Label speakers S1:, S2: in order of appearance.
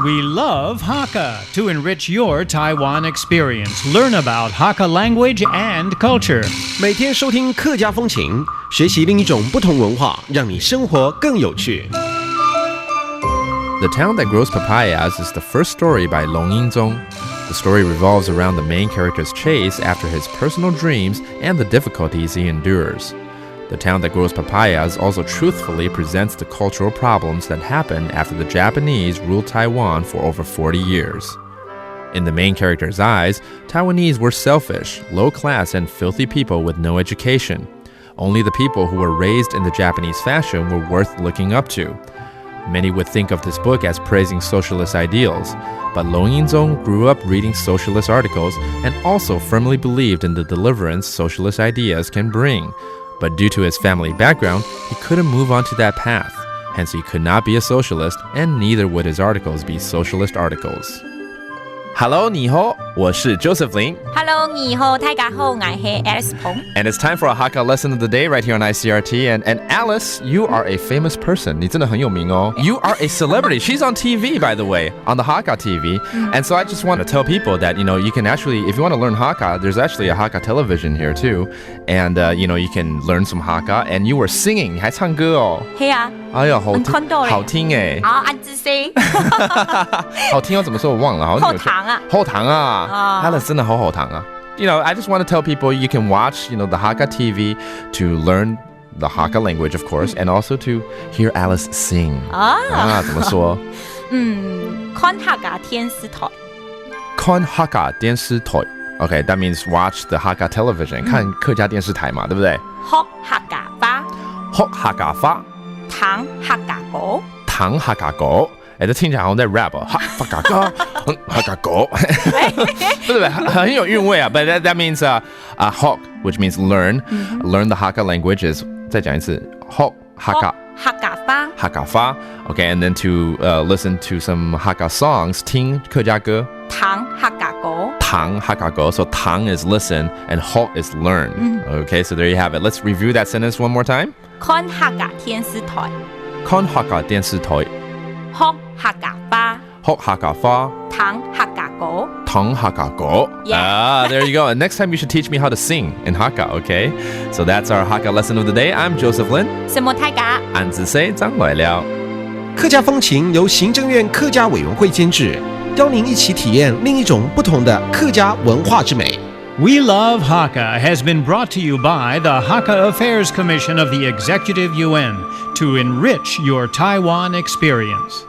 S1: We love Hakka to enrich your Taiwan experience. Learn about Hakka language and culture.
S2: 每天收听客家风情，学习另一种不同文化，让你生活更有趣。
S3: The Town That Grows Papayas is the first story by Long Yingzong. The story revolves around the main character's chase after his personal dreams and the difficulties he endures. The Town That Grows Papayas also truthfully presents the cultural problems that happened after the Japanese ruled Taiwan for over 40 years. In the main character's eyes, Taiwanese were selfish, low-class, and filthy people with no education. Only the people who were raised in the Japanese fashion were worth looking up to. Many would think of this book as praising socialist ideals, but Long Yingzong grew up reading socialist articles and also firmly believed in the deliverance socialist ideas can bring. But due to his family background, he couldn't move on to that path. Hence, he could not be a socialist, and neither would his articles be socialist articles. Hello, 你好，我是 Joseph Lin.
S4: Hello, 你好，大家好，我是 Alice Pong.
S3: And it's time for a Hakka lesson of the day right here on ICRT. And Alice, you are a famous person. 你真的很有名哦. You are a celebrity. She's on TV, by the way, on the Hakka TV. And so I just want to tell people that, you can actually, if you want to learn Hakka, there's actually a Hakka television here too. And, you can learn some Hakka. And you were singing. 你还唱歌哦.
S4: 是啊。
S3: 哎呀，好听耶。
S4: 安之 C
S3: 好听要怎么说我忘了，
S4: 后堂啊。
S3: 后堂啊。Alice 真的好堂啊。I just want to tell people you can watch, the Hakka TV to learn the Hakka language, of course, and also to hear Alice sing. 怎么说？
S4: 看Hakka 電視台。
S3: 看Hakka 電視台。Okay, that means watch the Hakka television. 看客家電視台嘛，對不對？
S4: 學Hakka話。
S3: 學Hakka話。
S4: 談Hakka歌。
S3: 談Hakka歌。这听起来好像在 rap 哦，哈嘎嘎，哈嘎狗，不是很有韵味啊。But that means hok, which means learn. Learn the Hakka language is 再讲一次 hok Hakka. Hakka fa. Okay, and then to listen to some Hakka songs, 听客家歌。
S4: 談Hakka歌。
S3: 談Hakka歌. So 談 is listen and hok is learn. Okay, so there you have it. Let's review that sentence one more time.
S4: 看Hakka 電視台。
S3: 看Hakka 電視台。
S4: 學Hakka話。
S3: 學Hakka話。
S4: 談Hakka歌。
S3: 談Hakka歌.
S4: Yeah.
S3: There you go. And next time you should teach me how to sing in Hakka, okay? So that's our Hakka lesson of the day. I'm Joseph Lin.
S4: 什麼大家？
S3: 安子 say 張來了。
S2: 客家風情由行政院客家委員會監製，邀您一起體驗另一種不同的客家文化之美。
S1: We Love Hakka has been brought to you by the Hakka Affairs Commission of the Executive Yuan to enrich your Taiwan experience.